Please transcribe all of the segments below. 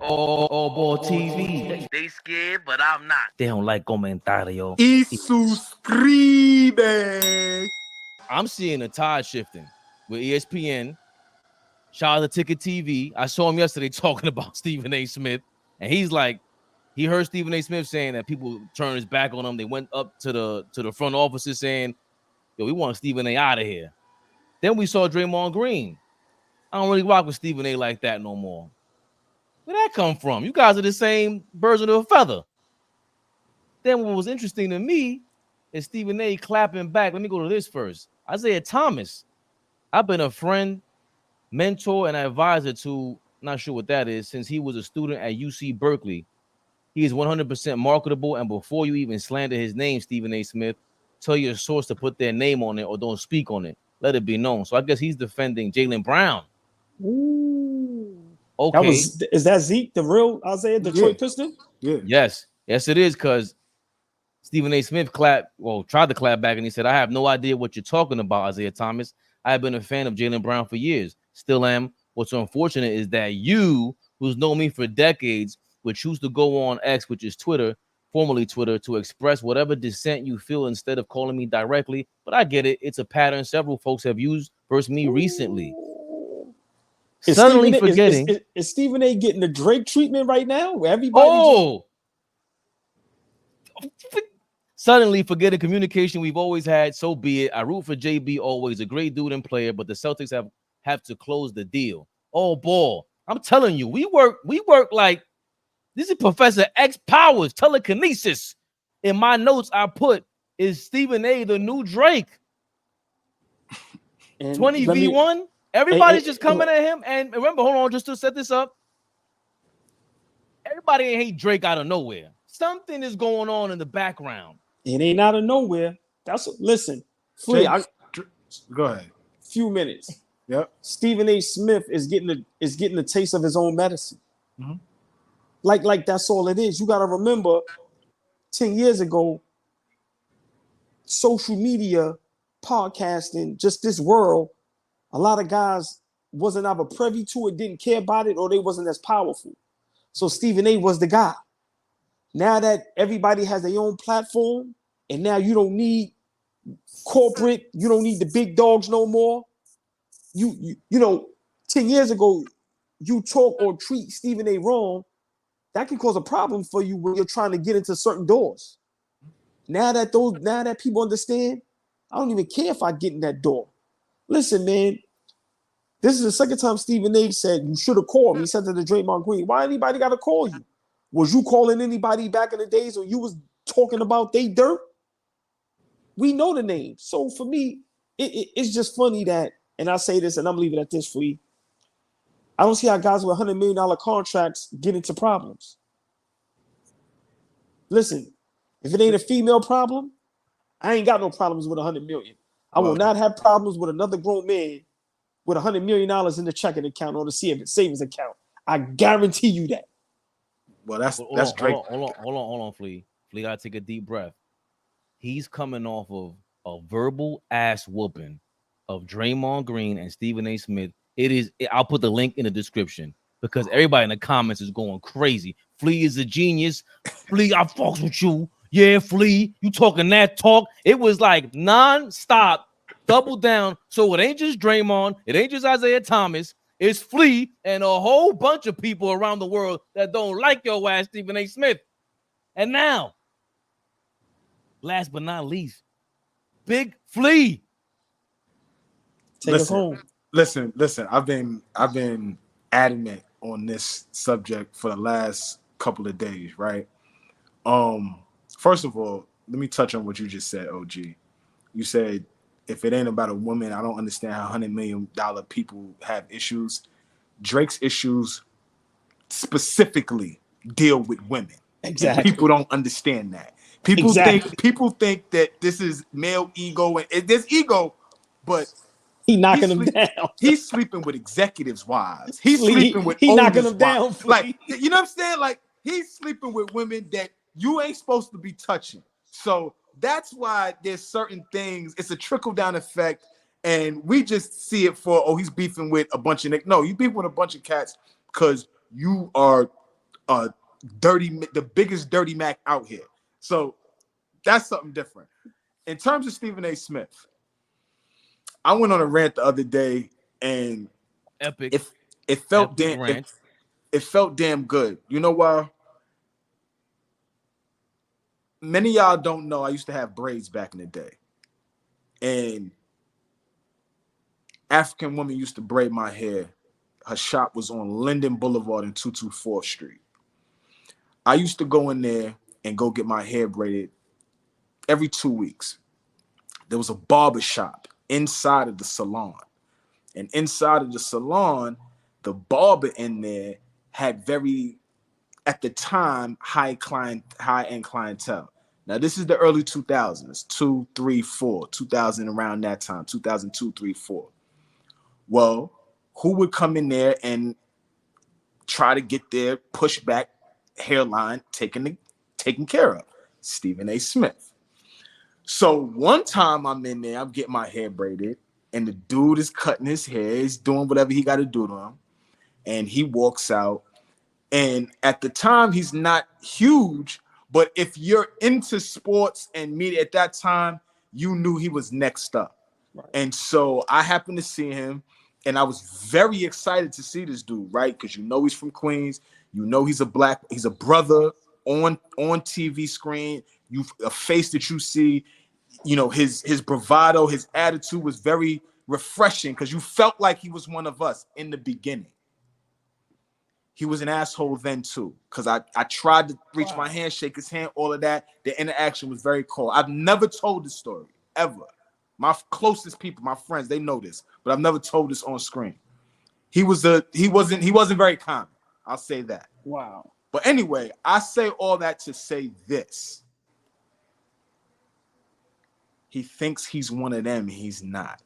AllBall TV. They scared, but I'm not. They don't like comentario. Y suscribe. I'm seeing a tide shifting with ESPN. Shout out to Ticket TV. I saw him yesterday talking about Stephen A. Smith, and he's like, he heard Stephen A. Smith saying that people turned his back on him. They went up to the front offices saying, "Yo, we want Stephen A. out of here." Then we saw Draymond Green. I don't really rock with Stephen A. like that no more. Where'd that come from? You guys are the same birds of a feather. Then what was interesting to me is Stephen A. clapping back. Let me go to this first. Isaiah Thomas. I've been a friend, mentor, and advisor to, not sure what that is, since he was a student at UC Berkeley. He is 100% marketable, and before you even slander his name, Stephen A. Smith, tell your source to put their name on it or don't speak on it. Let it be known. So I guess he's defending Jaylen Brown. Ooh. Okay. Is that Zeke, the real Isaiah Detroit Piston? Yeah. Yes, it is, because Stephen A. Smith tried to clap back, and he said, "I have no idea what you're talking about, Isaiah Thomas. I have been a fan of Jaylen Brown for years. Still am. What's unfortunate is that you, who's known me for decades, would choose to go on X, which is Twitter, formerly Twitter, to express whatever dissent you feel instead of calling me directly. But I get it. It's a pattern several folks have used versus me recently." Is Suddenly Stephen, forgetting. Is Stephen A. getting the Drake treatment right now? Where everybody Suddenly forgetting communication we've always had. So be it. I root for JB always, a great dude and player, but the Celtics have to close the deal. AllBall. I'm telling you, we work like this is Professor X Powers telekinesis. In my notes, I put, is Stephen A. the new Drake? 20v1. Everybody's just coming at him. And remember, hold on, just to set this up. Everybody ain't hate Drake out of nowhere. Something is going on in the background. It ain't out of nowhere. Listen, Flea, Go ahead. Few minutes. Yep. Stephen A. Smith is getting a taste of his own medicine. Mm-hmm. Like that's all it is. You got to remember, 10 years ago, social media, podcasting, just this world, a lot of guys wasn't ever privy to it, didn't care about it, or they wasn't as powerful. So Stephen A. was the guy. Now that everybody has their own platform, and now you don't need corporate, you don't need the big dogs no more. You know, 10 years ago, you talk or treat Stephen A. wrong, that can cause a problem for you when you're trying to get into certain doors. Now that people understand, I don't even care if I get in that door. Listen, man, this is the second time Stephen A. said you should have called me. He said to the Draymond Green, why anybody got to call you? Was you calling anybody back in the days when you was talking about they dirt? We know the name. So for me, it's just funny that, and I say this, and I'm leaving it at this for you. I don't see how guys with $100 million contracts get into problems. Listen, if it ain't a female problem, I ain't got no problems with $100 million. I will not have problems with another grown man with $100 million in the checking account or the savings account. I guarantee you that. Well, that's Drake. Hold on, Flea. Flea gotta take a deep breath. He's coming off of a verbal ass whooping of Draymond Green and Stephen A. Smith. I'll put the link in the description because everybody in the comments is going crazy. Flea is a genius. Flea, I fucks with you. Yeah, Flea, you talking that talk. It was like non-stop, double down. So it ain't just Draymond. It ain't just Isaiah Thomas. It's Flea and a whole bunch of people around the world that don't like your ass, Stephen A. Smith. And now, last but not least, Big Flea. Take us home. Listen. I've been adamant on this subject for the last couple of days, right? First of all, let me touch on what you just said, OG. You said, if it ain't about a woman, I don't understand how $100 million people have issues. Drake's issues specifically deal with women. Exactly. People don't understand that. People think that this is male ego and there's ego, but he knocking them down. He's sleeping with executives' wives. He's sleeping with he knocking owners' them down. wives. Like, you know what I'm saying? Like, he's sleeping with women that you ain't supposed to be touching. So that's why there's certain things. It's a trickle-down effect, and we just see it for, he's beefing with a bunch of... No, you beefing with a bunch of cats because you are the biggest dirty Mac out here. So that's something different. In terms of Stephen A. Smith, I went on a rant the other day, and Epic. it felt Epic rant. it felt damn good. You know why? Many of y'all don't know I used to have braids back in the day. And African woman used to braid my hair. Her shop was on Linden Boulevard and 224th Street. I used to go in there and go get my hair braided every 2 weeks. There was a barber shop inside of the salon. And inside of the salon, the barber in there had very, at the time, high-end clientele. Now, this is the early 2000s, 2, 3, 4, 2000, around that time, 2002, 3, 4. Well, who would come in there and try to get their pushback hairline taken care of? Stephen A. Smith. So one time I'm in there, I'm getting my hair braided, and the dude is cutting his hair, he's doing whatever he got to do to him, and he walks out. And at the time, he's not huge, but if you're into sports and media at that time, you knew he was next up. Right. And so I happened to see him, and I was very excited to see this dude, right? Because you know he's from Queens, you know he's a brother on TV screen, a face that you see, you know, his bravado, his attitude was very refreshing because you felt like he was one of us in the beginning. He was an asshole then too, because I tried to reach my hand, shake his hand, all of that. The interaction was very cold. I've never told this story ever. My closest people, my friends, they know this, but I've never told this on screen. He wasn't very common. I'll say that. Wow. But anyway, I say all that to say this. He thinks he's one of them. He's not.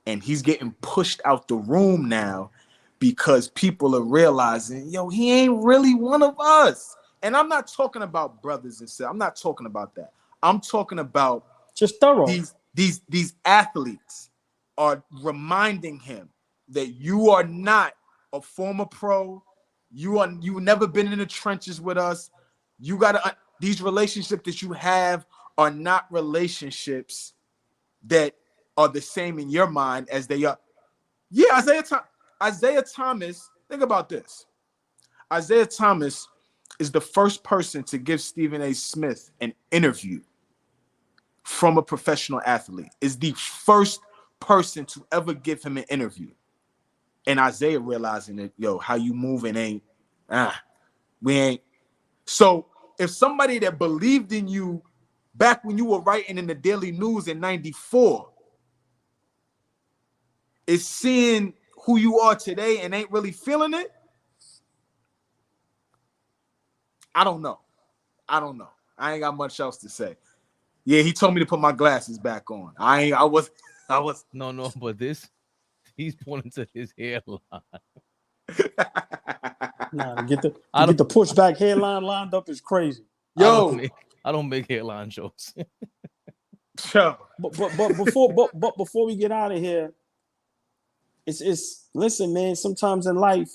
And he's getting pushed out the room now because people are realizing, yo, he ain't really one of us. And I'm not talking about brothers and sisters. I'm not talking about that. I'm talking about just thorough. These athletes are reminding him that you are not a former pro. You've never been in the trenches with us. You gotta these relationships that you have are not relationships that are the same in your mind as they are. Yeah, Isaiah Thomas, think about this. Isaiah Thomas is the first person to give Stephen A. Smith an interview from a professional athlete. Is the first person to ever give him an interview. And Isaiah realizing that, yo, how you moving ain't, we ain't. So if somebody that believed in you back when you were writing in the Daily News in 94 is seeing who you are today and ain't really feeling it, I don't know. I ain't got much else to say. Yeah, he told me to put my glasses back on. I was. No, but he's pointing to his hairline. Nah, to get the pushback hairline lined up is crazy. Yo, I don't make hairline jokes. Yo. But before we get out of here, it's listen, man. Sometimes in life,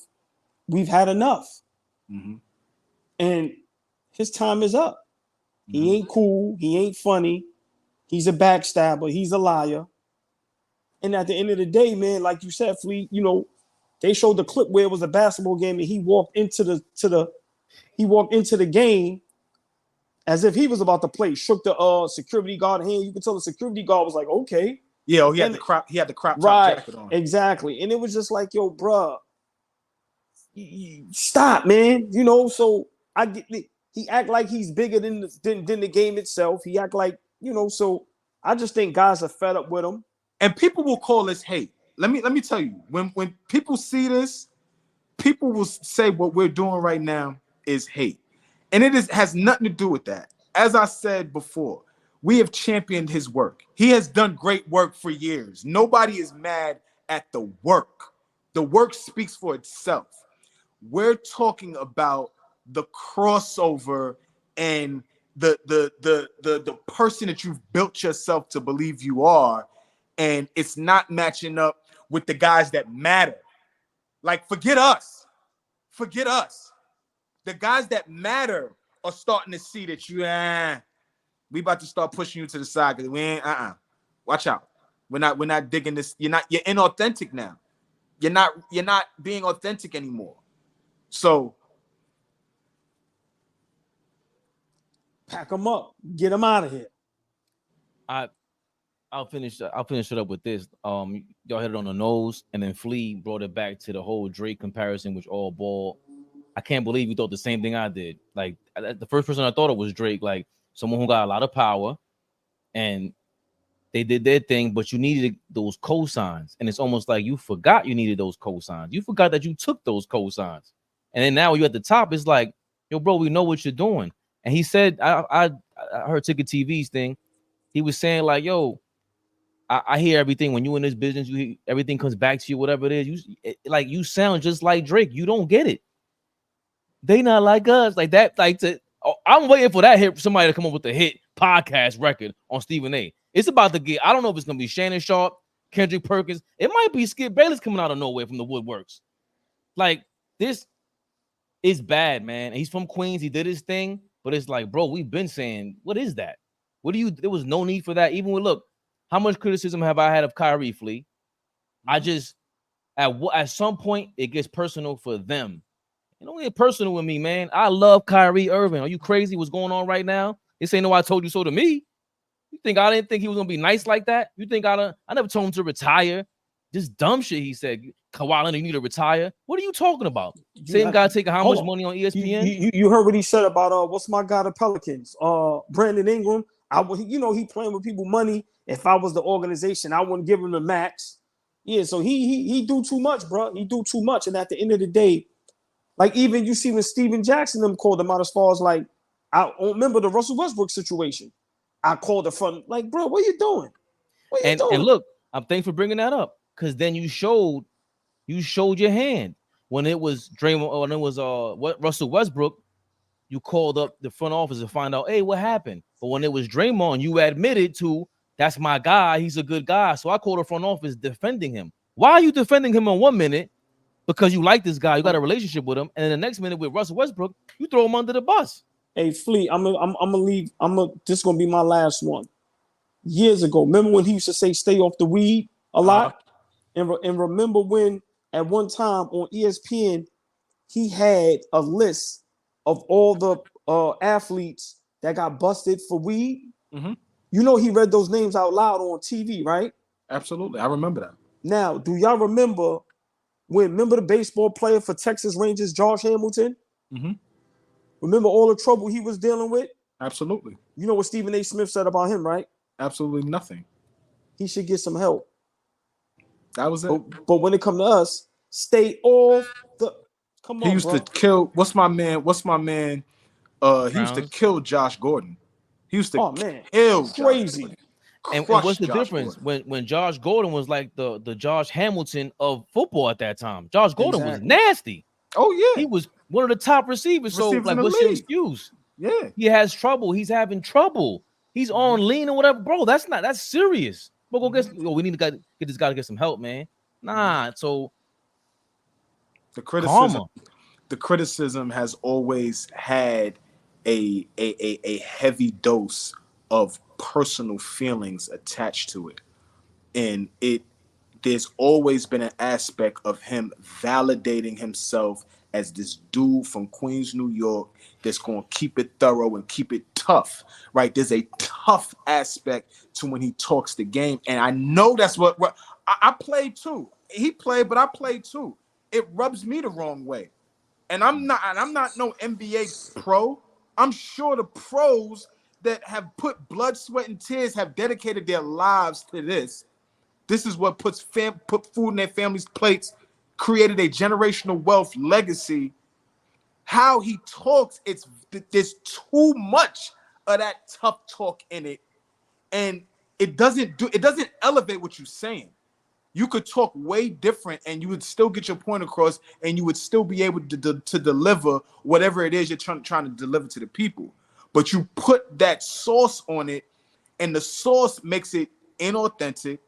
we've had enough, and his time is up. He ain't cool. He ain't funny. He's a backstabber. He's a liar. And at the end of the day, man, like you said, Fleet, you know, they showed the clip where it was a basketball game and he walked into the game as if he was about to play. Shook the security guard hand. You could tell the security guard was like, okay. Yeah, he had the crop top jacket on. Exactly. And it was just like, yo, bruh, stop, man. You know, so I get it. He act like he's bigger than the game itself. He act like, you know, so I just think guys are fed up with him. And people will call this hate. Let me tell you, when people see this, people will say what we're doing right now is hate. And has nothing to do with that. As I said before, we have championed his work. He has done great work for years. Nobody is mad at the work. The work speaks for itself. We're talking about the crossover and the person that you've built yourself to believe you are, and it's not matching up with the guys that matter. Like, forget us. The guys that matter are starting to see that we about to start pushing you to the side because we ain't watch out. We're not digging this. You're inauthentic now. You're not being authentic anymore. So pack them up, get them out of here. I'll finish it up with this. Y'all hit it on the nose, and then Flea brought it back to the whole Drake comparison, which AllBall. I can't believe you thought the same thing I did. Like the first person I thought it was Drake, like someone who got a lot of power, and they did their thing, but you needed those cosigns, and it's almost like you forgot you needed those cosigns. You forgot that you took those cosigns, and then now you're at the top. It's like, yo, bro, we know what you're doing. And he said, I heard Ticket TV's thing. He was saying like, yo, I hear everything when you in this business. Everything comes back to you, whatever it is. You sound just like Drake. You don't get it. They not like us, like that. I'm waiting for that hit. Somebody to come up with a hit podcast record on Stephen A. It's about to get. I don't know if it's gonna be Shannon Sharp, Kendrick Perkins. It might be Skip Bayless coming out of nowhere from the woodworks. Like this is bad, man. And he's from Queens. He did his thing, but it's like, bro, we've been saying, what is that? There was no need for that. Even with look, how much criticism have I had of Kyrie, Flea? I just at some point it gets personal for them. It don't get personal with me, man. I love Kyrie Irving. Are you crazy? What's going on right now? This ain't no I told you so to me. You think I didn't think he was gonna be nice like that? You think I never told him to retire? Just dumb shit he said. Kawhi Leonard, you need to retire. What are you talking about? Same guy taking how much money on ESPN? You heard what he said about what's my guy, the Pelicans? Brandon Ingram. He playing with people money. If I was the organization, I wouldn't give him the max. Yeah, so he do too much, bro. He do too much, and at the end of the day. Like, even you see when Steven Jackson them called him out as far as, like, I remember the Russell Westbrook situation. I called the front, like, bro, what are you doing? What are you doing? And look, I'm thankful for bringing that up because then you showed your hand. When it was Draymond, or when it was Russell Westbrook, you called up the front office to find out, hey, what happened? But when it was Draymond, you admitted to, that's my guy. He's a good guy. So I called the front office defending him. Why are you defending him in 1 minute? Because you like this guy, you got a relationship with him, and then the next minute with Russell Westbrook, you throw him under the bus. Hey, Flea, I'm gonna leave. This is gonna be my last one. Years ago, remember when he used to say "stay off the weed" a lot, and remember when at one time on ESPN he had a list of all the athletes that got busted for weed. Mm-hmm. You know he read those names out loud on TV, right? Absolutely, I remember that. Now, do y'all remember? Remember the baseball player for Texas Rangers, Josh Hamilton? Mm-hmm. Remember all the trouble he was dealing with? Absolutely. You know what Stephen A. Smith said about him, right? Absolutely nothing. He should get some help. That was it. But when it comes to us, stay off the. Come on, he used to kill. What's my man? He used to kill Josh Gordon. He used to kill. Crazy. And what's the difference when Josh Gordon was like the Josh Hamilton of football at that time? Josh Gordon was nasty. Oh yeah, he was one of the top receivers. So like, what's your excuse? Yeah, he has trouble. He's having trouble. He's on lean or whatever, bro. That's serious. But we need to get this guy to get some help, man. Nah. So the criticism has always had a heavy dose of personal feelings attached to it, and there's always been an aspect of him validating himself as this dude from Queens, New York, that's going to keep it thorough and keep it tough, right? There's a tough aspect to when he talks the game, and I know that's what I played too. He played, but I played too. It rubs me the wrong way, and I'm not no NBA pro. I'm sure the pros that have put blood, sweat, and tears have dedicated their lives to this. This is what put food in their families' plates, created a generational wealth legacy. How he talks, there's too much of that tough talk in it, and it doesn't elevate what you're saying. You could talk way different, and you would still get your point across, and you would still be able to deliver whatever it is you're trying to deliver to the people. But you put that sauce on it, and the sauce makes it inauthentic.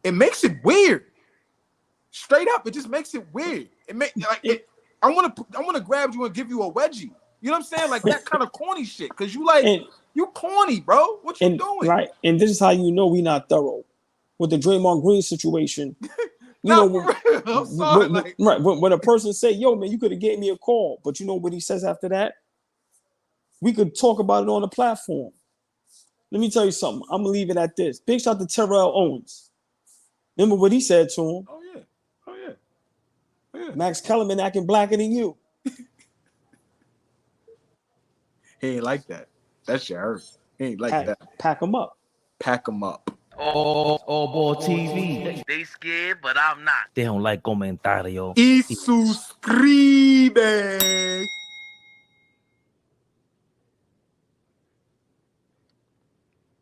It makes it weird. Straight up, it just makes it weird. I want to grab you and give you a wedgie. You know what I'm saying? Like that kind of corny shit. Because you like, And- you corny, bro. What you and doing? right, and this is how you know we not thorough with the Draymond Green situation. You Nah, know, for real. I'm sorry. Like, right? When a person say, "Yo, man, you could have gave me a call," but you know what he says after that? We could talk about it on the platform. Let me tell you something. I'm gonna leave it at this. Big shout to Terrell Owens. Remember what he said to him? oh yeah, oh yeah, oh yeah. Max Kellerman acting blacker than you. He ain't like that. That shit hurt. He ain't like that. Pack him up. Pack him up. AllBall TV. They scared, but I'm not. They don't like comentario. Y suscribe.